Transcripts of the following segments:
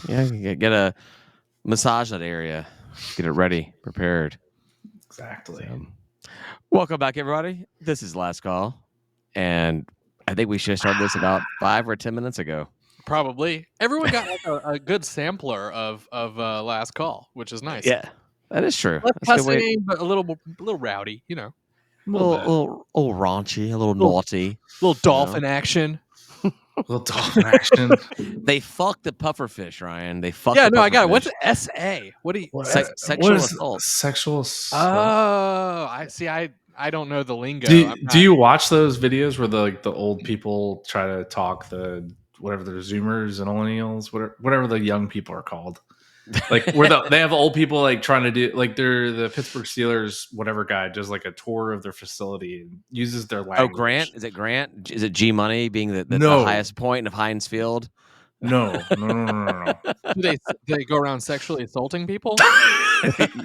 Yeah, get a massage that area, get it ready, prepared. Exactly. Welcome back, everybody. This is Last Call, and I think we should have started this about 5 or 10 minutes ago. Probably everyone got like a good sampler of Last Call, which is nice. Yeah, that is true. Less That's a good way. cussing, but a little rowdy, you know. A little raunchy, a little naughty. Little dolphin action. Little dolphin action. They fucked the pufferfish, Ryan. They fucked. Yeah, the no, I got it. pufferfish. What's SA? What do you? Sexual what is assault. Sexual assault. Oh, I see. I don't know the lingo. Do you watch those videos where the old people try to talk the whatever the Zoomers and millennials, whatever the young people are called, like where they have old people like trying to do like they're the Pittsburgh Steelers whatever guy does like a tour of their facility and uses their language. Oh, Grant? Is it Grant? Is it G Money being the No. highest point of Heinz Field? No. Do they go around sexually assaulting people?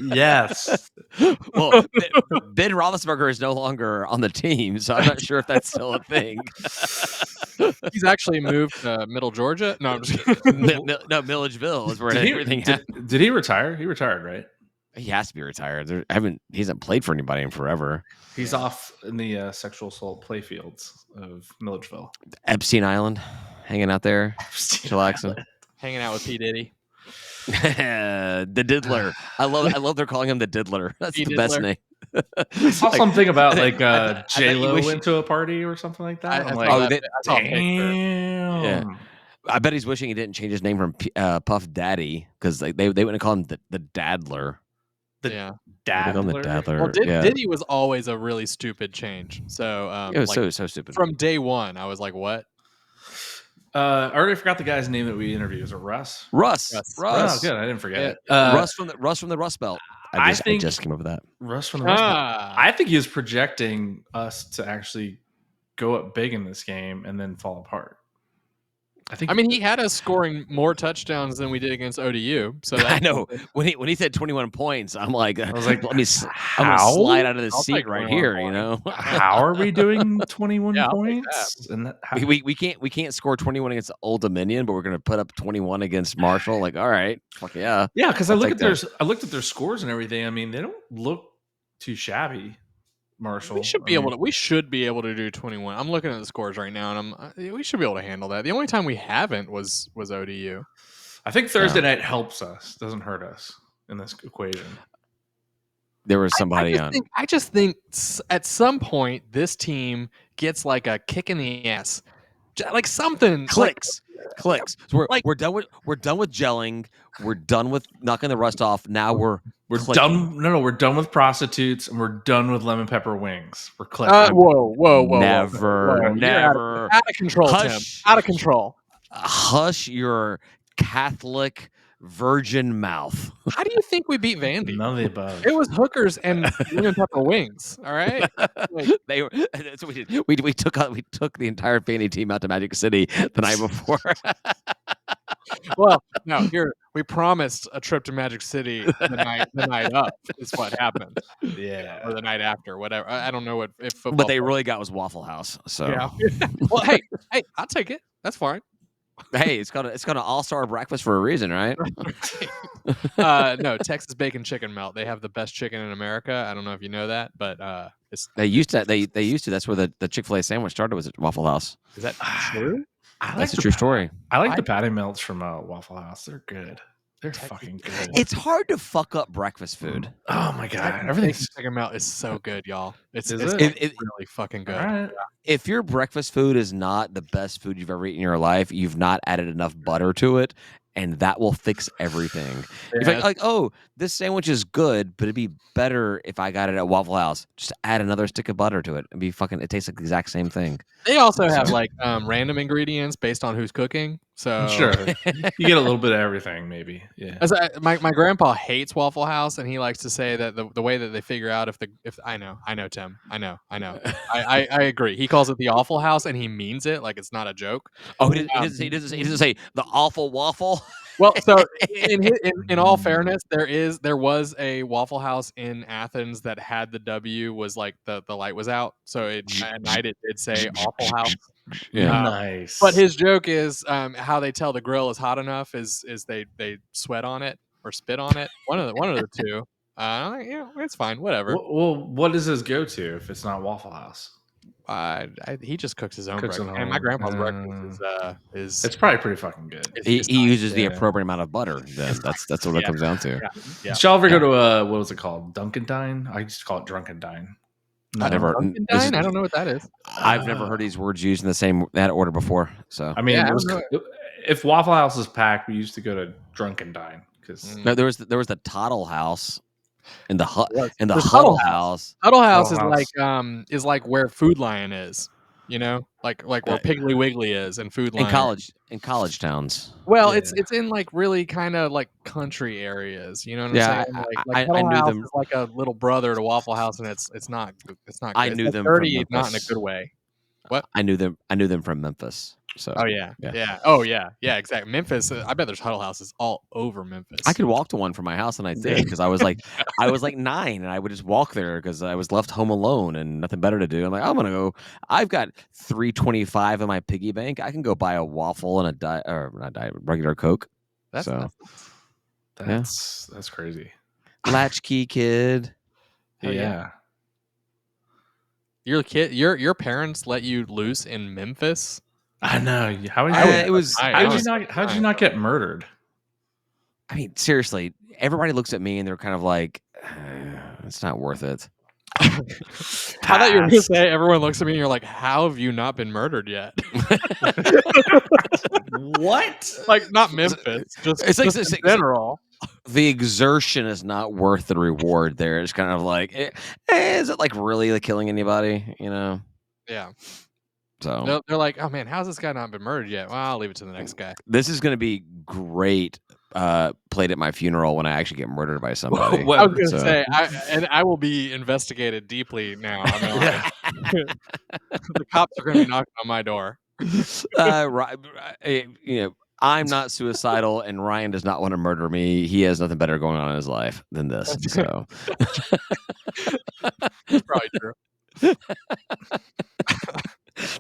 Yes. Well, Ben Roethlisberger is no longer on the team, so I'm not sure if that's still a thing. He's actually moved to Middle Georgia. No, I'm just kidding. No, Milledgeville is where everything happened. Did he retire? He retired, right? He has to be retired. He hasn't played for anybody in forever. He's off in the sexual assault playfields of Milledgeville. Epstein Island, hanging out there, chillaxing. Hanging out with P. Diddy. The Diddler. I love they're calling him the Diddler. That's the best name. I saw something about like J-Lo went to a party or something like that. I'm like, damn. Yeah. I bet he's wishing he didn't change his name from Puff Daddy because like they wouldn't call him the Daddler. Daddler. The Daddler. Well, Diddy was always a really stupid change. So it was so stupid. From day one, I was like, what? I already forgot the guy's name that we interviewed. Was it Russ? Russ. Oh, good. I didn't forget it. Russ from the Rust Belt. I just came up with that. Russ from the Rust Belt. I think he was projecting us to actually go up big in this game and then fall apart. I mean, he had us scoring more touchdowns than we did against ODU. So I know when he said 21 points, I was like, let me. How? I'm gonna slide out of the seat right here. You know, how are we doing 21 points? And we can't score 21 against Old Dominion, but we're gonna put up 21 against Marshall. Like, all right, fuck yeah, yeah. Because I looked at their scores and everything. I mean, they don't look too shabby. Marshall. We should be able to do 21. I'm looking at the scores right now, and we should be able to handle that. The only time we haven't was ODU. I think Thursday night helps us, doesn't hurt us in this equation. There was somebody I just think at some point this team gets like a kick in the ass, like something clicks. So we're done with gelling. We're done with knocking the rust off. Now we're done. No, we're done with prostitutes and we're done with lemon pepper wings. We're clicking. Whoa! Never. Out of control, Tim. Out of control. Hush your Catholic virgin mouth. How do you think we beat Vandy? None of the above. It was hookers and lemon pepper wings. All right. They were. That's what we did. We took the entire Vandy team out to Magic City the night before. Well, no. Here we promised a trip to Magic City the night up is what happened. Yeah, or the night after, whatever. I don't know if football. But they really got was Waffle House. So yeah. Well, hey, I'll take it. That's fine. Hey, it's got an all-star breakfast for a reason, right? No, Texas bacon chicken melt. They have the best chicken in America. I don't know if you know that, but they used to. That's where the Chick-fil-A sandwich started, was at Waffle House. Is that true? That's a true story. I like the patty melts from Waffle House. They're good. They're fucking good. It's hard to fuck up breakfast food. Oh my god, everything's chicken melt is so good, y'all. It's really fucking good. Right. If your breakfast food is not the best food you've ever eaten in your life, you've not added enough butter to it, and that will fix everything. Yeah. If like, oh, this sandwich is good, but it'd be better if I got it at Waffle House. Just add another stick of butter to it. It tastes like the exact same thing. They also have like random ingredients based on who's cooking. So sure, you get a little bit of everything, maybe. Yeah. My grandpa hates Waffle House, and he likes to say that the way that they figure out if I know Tim, I know, I agree. He calls it the Awful House, and he means it like it's not a joke. Oh, he doesn't say the awful waffle. Well, so in all fairness, there was a Waffle House in Athens that had the W was like the light was out, so at night it did say Awful House. Yeah. Nice. But his joke is how they tell the grill is hot enough is they sweat on it or spit on it. One of the two. It's fine. Whatever. Well, what is his go-to if it's not Waffle House? He just cooks his own Cooks breakfast. at And my home. grandpa's breakfast is It's probably pretty fucking good. He uses the Yeah. appropriate amount of butter. Then that's what that comes down to. Yeah. Did y'all ever go to what was it called? Dunkin' Dine? I used to call it Drunken Dine. I never. Dunkin' this is- Dine? I don't know what that is. I've never heard these words used in that order before. So I mean, Yeah, I it was, don't if Waffle House is packed, we used to go to Drunken Dine because no, there was the Toddle House in the There's Huddle House. Huddle House Huddle House. is like where Food Lion is. You know, like where Piggly Wiggly is and Food Lion. In college towns. Well, Yeah. it's in like really kind of like country areas. You know what I'm Yeah, saying? I Huddle knew House them- is like a little brother to Waffle House, and it's not good. I It's knew like them dirty, from not in a Memphis. good way. I knew them from Memphis. So Oh yeah, Yeah. yeah. Oh yeah, yeah. Exactly. Memphis. I bet there's Huddle Houses all over Memphis. I could walk to one from my house, and I did because I was like 9, and I would just walk there because I was left home alone and nothing better to do. I'm like, I'm gonna go. I've got $3.25 in my piggy bank. I can go buy a waffle and regular Coke. That's so that's crazy. latchkey kid. Hell Yeah. yeah. Your parents let you loose in Memphis. I know. How It was. How did you not get murdered? I mean, seriously, everybody looks at me and they're kind of like, it's not worth it. I thought you were going to say everyone looks at me and you're like, how have you not been murdered yet? What? Like not Memphis, It's like just in general. The exertion is not worth the reward there. It's kind of like, is it like really like killing anybody? You know? Yeah. So They're like, oh man, how's this guy not been murdered yet? Well, I'll leave it to the next guy. this is going to be great. Played at my funeral when I actually get murdered by somebody. Well, I was going to so- say, I will be investigated deeply now. I mean, the cops are going to be knocking on my door. I'm not suicidal, and Ryan does not want to murder me. He has nothing better going on in his life than this. So That's probably true.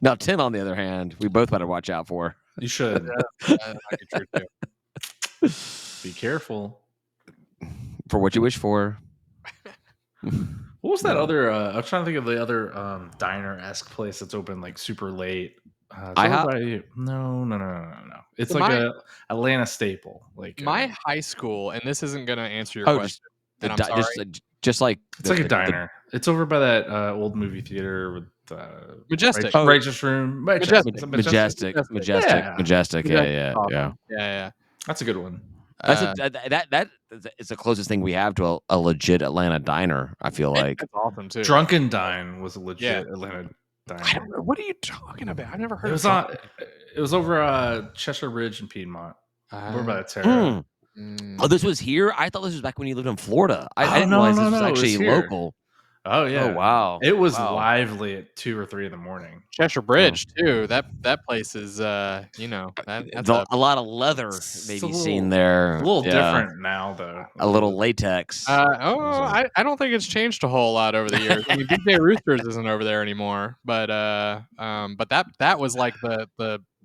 now, Tim, on the other hand, we both better watch out for. You should That might be true too. be careful. For what you wish for. What was that other? I was trying to think of the other diner-esque place that's open like super late. It's IHOP? over by- No. It's So like my- a Atlanta staple. Like My high school, and this isn't going to answer your Oh, question. And I'm The sorry. just like it's like a diner. It's over by that old movie theater with Majestic. Righteous Room. Majestic. Majestic. Yeah. Yeah. Yeah. That's a good one. That's that is the closest thing we have to a legit Atlanta diner. I feel like That's awesome too. Drunken Dine was a legit Atlanta diner. I don't know. What are you talking about? I've never heard. It was of on. It was over Cheshire Bridge in Piedmont. Over by the Terra. Mm. Mm. Oh, this was here. I thought this was back when you lived in Florida. I Oh, didn't no, realize no, this was no, it was actually here. local. Oh yeah. Oh wow. It was Wow. lively at 2 or 3 in the morning. Cheshire Bridge too. That place is that's A lot of leather It's maybe a seen little- there. A little Yeah. different now though. A little latex. I don't think it's changed a whole lot over the years. I mean, DJ Roosters isn't over there anymore, but that was like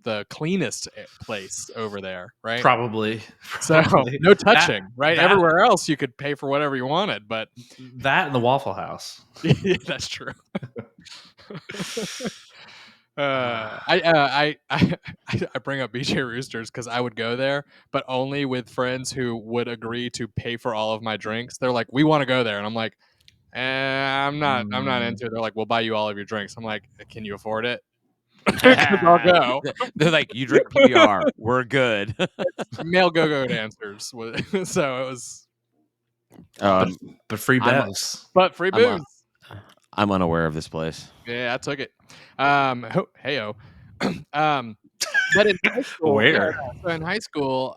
the cleanest place over there, right? Probably. So Probably. no touching, right? that- Everywhere else you could pay for whatever you wanted, but That and the Waffle House. that's true. I bring up BJ Roosters because I would go there, but only with friends who would agree to pay for all of my drinks. They're like, "We want to go there," and I'm like, I'm not into it. They're like, "We'll buy you all of your drinks." I'm like, "Can you afford it?" 'Cause I'll go. They're like, you drink PBR. We're good. Male go-go dancers, so it was, But free I'm- bevs. but free I'm a- booze. I'm unaware of this place. Yeah, I took it. Heyo. But in high school, Where? so in high school,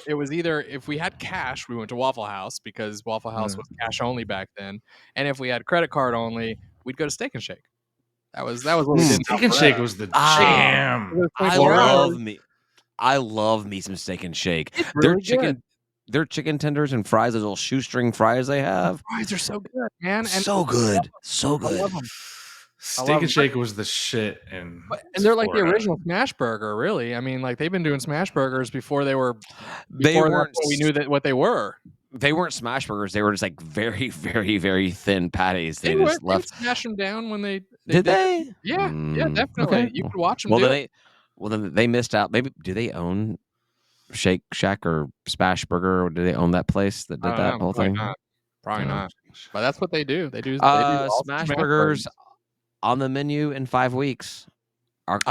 it was either if we had cash, we went to Waffle House because Waffle House was cash only back then, and if we had credit card only, we'd go to Steak and Shake. That was what we did. in Steak and Shake Alpharetta. was the Ah. jam. It was I 24 hours. I love me some Steak and Shake. It's Their really good. their chicken tenders and fries, those little shoestring fries they have, Fries are so good, man. And so good, so I love good. them. Steak and Shake was the shit, and they're like the original Smash Burger, really. I mean, like they've been doing Smash Burgers before they were. They Before weren't. we knew that what they were. They weren't smash burgers. They were just like very, very, very thin patties. They They just would left. smash them down when they Did they? Yeah, yeah, definitely. Okay. You could watch them. Well, do then it. then they missed out. Maybe do they own Shake Shack or Smash Burger? Or do they own that place that did that whole thing? Probably Yeah. not. But that's what they do. They do. All Smash Burgers on the menu in 5 weeks. Arc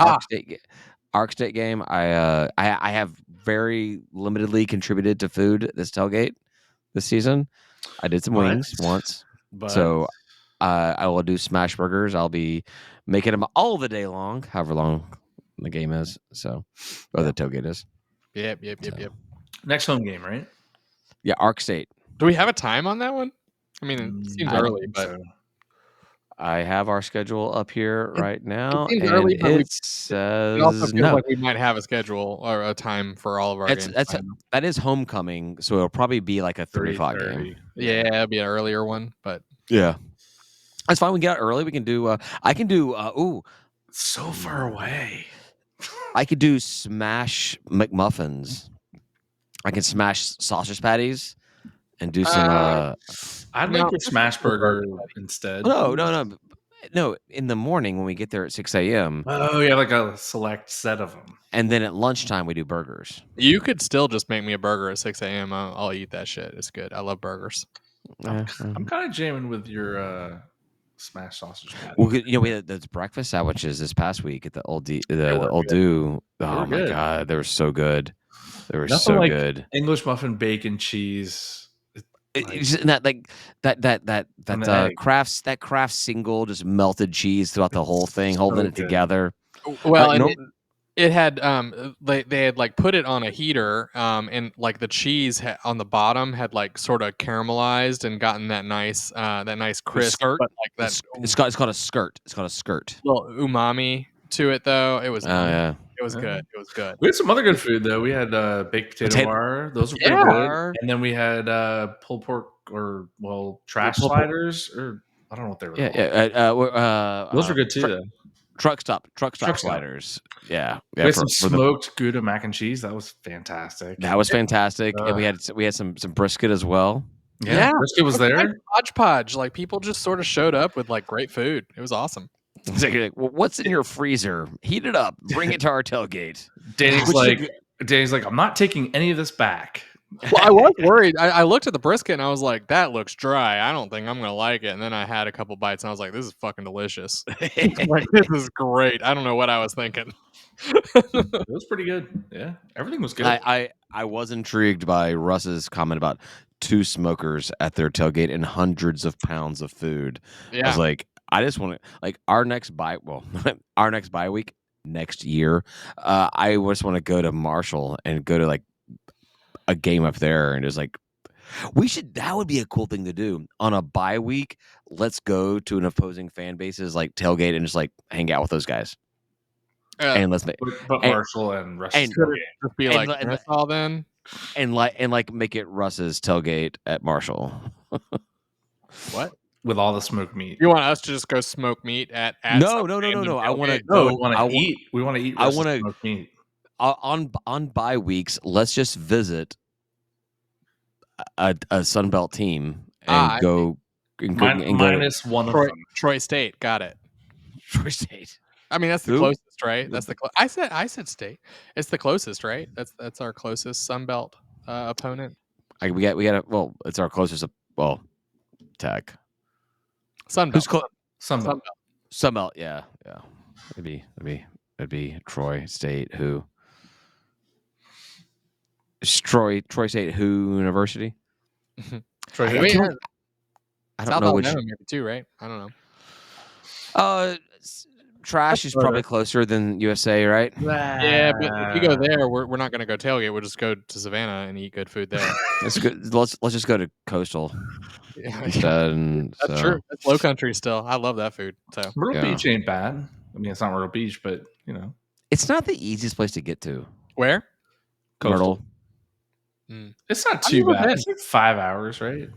State game. I have very limitedly contributed to food this tailgate this season. I did some wings once, so I will do Smash Burgers. I'll be making them all the day long, however long the game is. So, or the tailgate is. Yep. Next home game, right? Yeah, Arc State. Do we have a time on that one? I mean, it seems early, but I have our schedule up here right now, seems and early, but it says it also feels no. like we might have a schedule or a time for all of our games. That is homecoming, so it'll probably be like a 3 o'clock game. Yeah, it'll be an earlier one, but yeah, that's fine. We can get out early. We can do. I can do. So far away. I could do smash McMuffins. I can smash sausage patties and do some. I'd like your smash burger instead. No. In the morning when we get there at 6 a.m. Oh, yeah, like a select set of them. And then at lunchtime we do burgers. You could still just make me a burger at 6 a.m. I'll eat that shit. It's good. I love burgers. I'm kind of jamming with your smashed sausage patty. Well, we had those breakfast sandwiches this past week at the Old Do. Oh my god, they were so good. They were Nothing so good. English muffin, bacon, cheese. That Kraft single just melted cheese throughout the whole thing, holding it together. Well, it had they had like put it on a heater, and like the cheese on the bottom had like sort of caramelized and gotten that nice crisp. Skirt. But like that, it's called a skirt. It's called a skirt. Little umami to it though. It was. Yeah. It was good. It was good. We had some other good food though. We had baked potato bar. Those were pretty good. And then we had pulled pork trash sliders, or I don't know what they were called. Those were good too though. Truck stop sliders. Yeah. We had some smoked Gouda mac and cheese. That was fantastic. And we had some brisket as well. Yeah, brisket was there. Like hodgepodge. Like people just sort of showed up with like great food. It was awesome. It's like, well, what's in your freezer? Heat it up. Bring it to our tailgate. Danny's like, I'm not taking any of this back. Well, I was worried. I looked at the brisket and I was like, that looks dry. I don't think I'm gonna like it. And then I had a couple bites and I was like, this is fucking delicious. Like, this is great. I don't know what I was thinking. It was pretty good. Yeah, everything was good. I was intrigued by Russ's comment about 2 smokers at their tailgate and hundreds of pounds of food. Yeah. I was like, I just want to like our next bye week next year. I just want to go to Marshall and go to like a game up there and just like that would be a cool thing to do on a bye week. Let's go to an opposing fan base's like tailgate and just like hang out with those guys. And let's make Marshall and Russ just be like all then and make it Russ's tailgate at Marshall. What? With all the smoked meat. You want us to just go smoke meat at No. I want to go. We want to eat. We want to eat. Smoked meat. On bye weeks. Let's just visit a Sunbelt team and go. Minus one of them. Troy State. Got it. Troy State. I mean, that's the closest, right? That's the I said State. It's the closest, right? That's our closest Sunbelt opponent. We got. Well, it's our closest. Tech. Sunbelt. Who's close? Sunbelt. Yeah. It'd be Troy State. Who? Troy State. Who University? Troy State. I don't know which. Maybe too, right? I don't know. Trash is probably closer than USA, right? Yeah, but if you go there, we're not going to go tailgate. We'll just go to Savannah and eat good food there. That's good. Let's just go to Coastal. Instead. That's true. That's low country still. I love that food. So Myrtle Beach ain't bad. I mean, it's not Myrtle Beach, but you know, it's not the easiest place to get to. Where? Coastal. Myrtle. It's not I've too never bad. been. It's like 5 hours, right?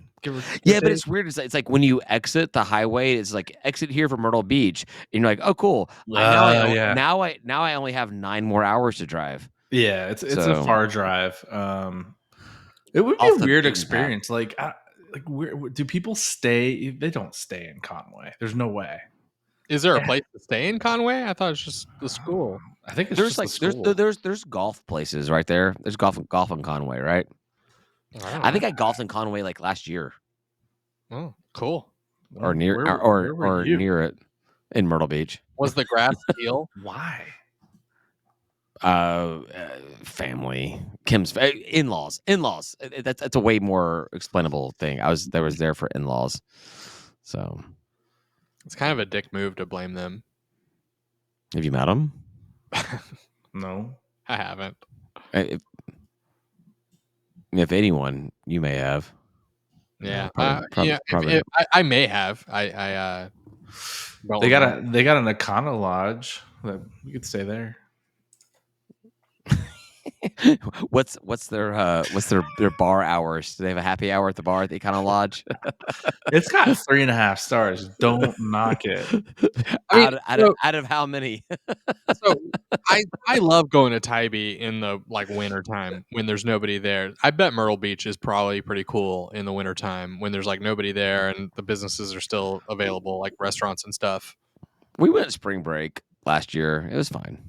Yeah, but it's weird. It's like when you exit the highway, it's like exit here from Myrtle Beach, and you're like, oh, cool. Now I only have 9 more hours to drive. Yeah, it's a So, far drive. It would be off a the weird beaten path. experience. Like where do people stay? They don't stay in Conway. There's no way. Is there a place to stay in Conway? I thought it was just the school. I think it's There's just like the school. there's golf places right there. There's golf in Conway, right? I think I golfed in Conway like last year Oh, cool. or near where were or you? near it in Myrtle Beach. Was the grass teal? Why? Family, Kim's in-laws. That's a way more explainable thing. I was there for in-laws, so It's kind of a dick move to blame them. have you met them? No. I haven't. If anyone, you may have. Yeah, Probably. I may have. I don't They remember. got an Econo Lodge that you could stay there. what's their bar hours? Do they have a happy hour at the bar at the Econo Lodge? It's got 3.5 stars. Don't knock it. I mean, out of how many? So I love going to Tybee in the like winter time when there's nobody there. I bet Myrtle Beach is probably pretty cool in the winter time when there's like nobody there and the businesses are still available, like restaurants and stuff. We went spring break last year. It was fine.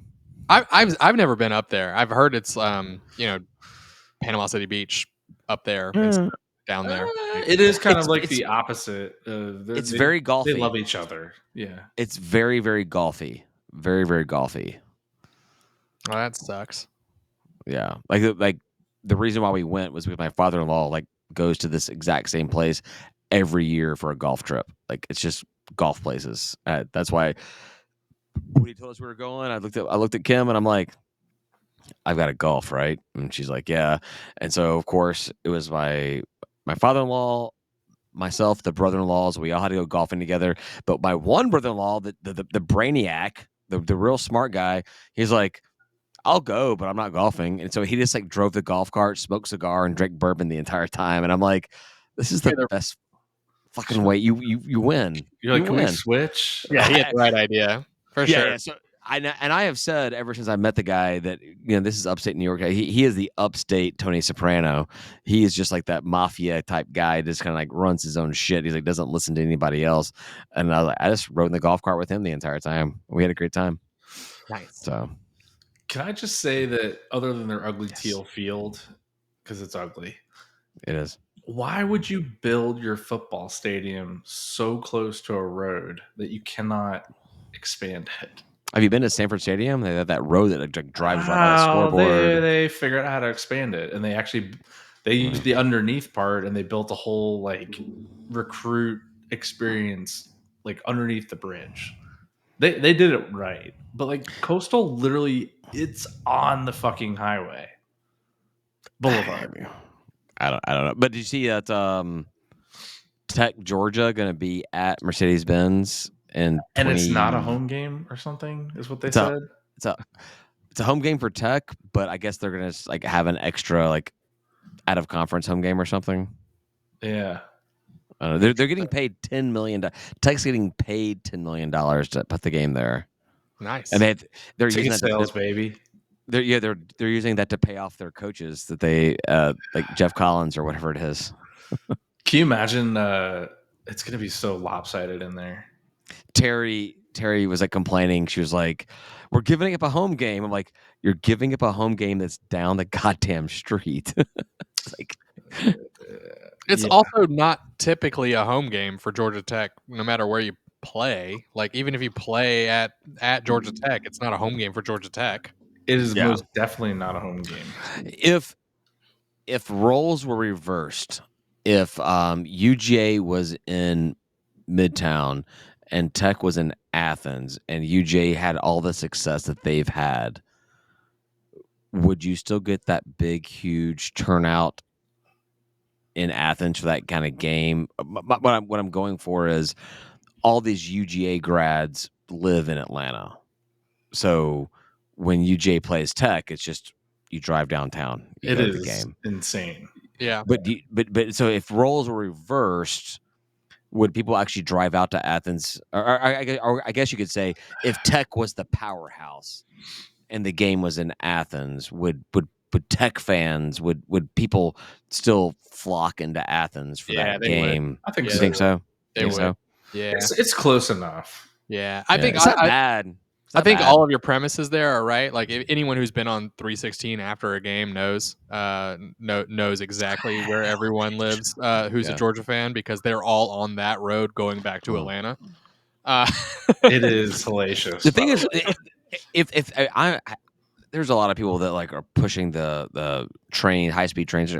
I've never been up there. I've heard it's Panama City Beach up there and down there. It is kind of like the opposite. It's very golfy. They love each other. Yeah. It's very, very golfy. Very, very golfy. Oh, that sucks. Yeah. Like the reason why we went was because my father-in-law like goes to this exact same place every year for a golf trip. Like it's just golf places. That's why when he told us we were going, I looked at Kim and I'm like, I've got to golf, right? And she's like, yeah. And so of course it was my father-in-law, myself, the brother-in-laws, we all had to go golfing together. But my one brother-in-law, the brainiac, the real smart guy, he's like, I'll go, but I'm not golfing. And so he just like drove the golf cart, smoked cigar, and drank bourbon the entire time. And I'm like, this is the best fucking way. You win. You're like, you can win. we switch? Yeah, he had the right idea for sure. Yeah, so I have said ever since I met the guy that this is upstate New York. He is the upstate Tony Soprano. He is just like that mafia type guy, just kind of like runs his own shit. He's like doesn't listen to anybody else. And I just rode in the golf cart with him the entire time. We had a great time. Nice. So can I just say that other than their ugly teal field, because it's ugly, it is. Why would you build your football stadium so close to a road that you cannot expand it? Have you been to Sanford Stadium? They have that road that like drives right by the scoreboard. They figured out how to expand it, and they used the underneath part, and they built a whole like recruit experience like underneath the bridge. They did it right, but like Coastal, literally, it's on the fucking highway boulevard. I don't know. But did you see that Tech Georgia going to be at Mercedes-Benz and it's not a home game or something is what they said. It's a home game for Tech, but I guess they're going to like have an extra like out of conference home game or something. Yeah. They're getting paid $10 million. Tech's getting paid $10 million to put the game there. Nice. And they're Ticket using sales, baby. They're using that to pay off their coaches that they like Jeff Collins or whatever it is. Can you imagine? It's going to be so lopsided in there. Terry was like complaining. She was like, "We're giving up a home game." I'm like, "You're giving up a home game that's down the goddamn street." It's also not typically a home game for Georgia Tech, no matter where you play. Like even if you play at Georgia Tech, it's not a home game for Georgia Tech. It is most definitely not a home game. If roles were reversed, if UGA was in Midtown and Tech was in Athens, and UGA had all the success that they've had, would you still get that big, huge turnout in Athens for that kind of game? What I'm going for is all these UGA grads live in Atlanta, so when UGA plays Tech, it's just you drive downtown. You It go to the is game. insane. Yeah. But so if roles were reversed, would people actually drive out to Athens? Or I guess you could say if Tech was the powerhouse and the game was in Athens, would Tech fans would people still flock into Athens for Yeah, that they would. game? I think Yeah, You so. think so? They Think would. so? Yeah. It's close enough. Yeah. I Yeah, think it's not bad. It's I not think bad. all of your premises there are right. Like anyone who's been on 316 after a game knows knows exactly where everyone lives who's a Yeah. Georgia fan because they're all on that road going back to Atlanta. It is hellacious. The thing is, if I there's a lot of people that like are pushing the train, high speed trains.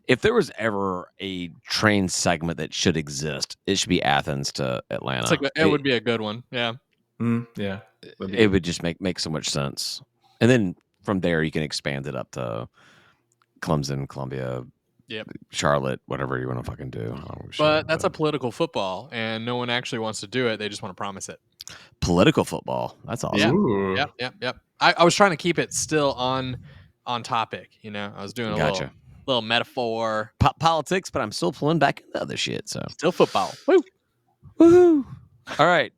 If there was ever a train segment that should exist, it should be Athens to Atlanta. It's like it would be a good one. Yeah. Yeah. It would just make so much sense. And then from there you can expand it up to Clemson, Columbia, Yep. Charlotte, whatever you want to fucking do. But that's a political football, and no one actually wants to do it. They just want to promise it. political football. That's awesome. Yeah. Ooh. Yep. I was trying to keep it still on topic. You know, I was doing a Gotcha. little metaphor. Politics, but I'm still pulling back into other shit. So Still football. Woo. woohoo! All right,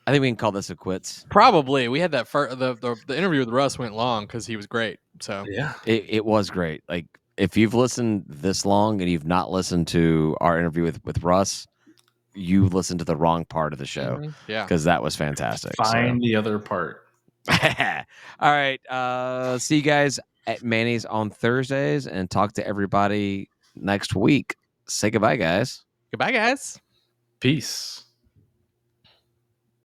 I think we can call this a quits. Probably we had that the interview with Russ went long because he was great. So Yeah. It was great. Like if you've listened this long and you've not listened to our interview with Russ, you listened to the wrong part of the show yeah. because that was fantastic. Find the other part. All right. See you guys at Manny's on Thursdays and talk to everybody next week. Say goodbye, guys. Goodbye, guys. Peace.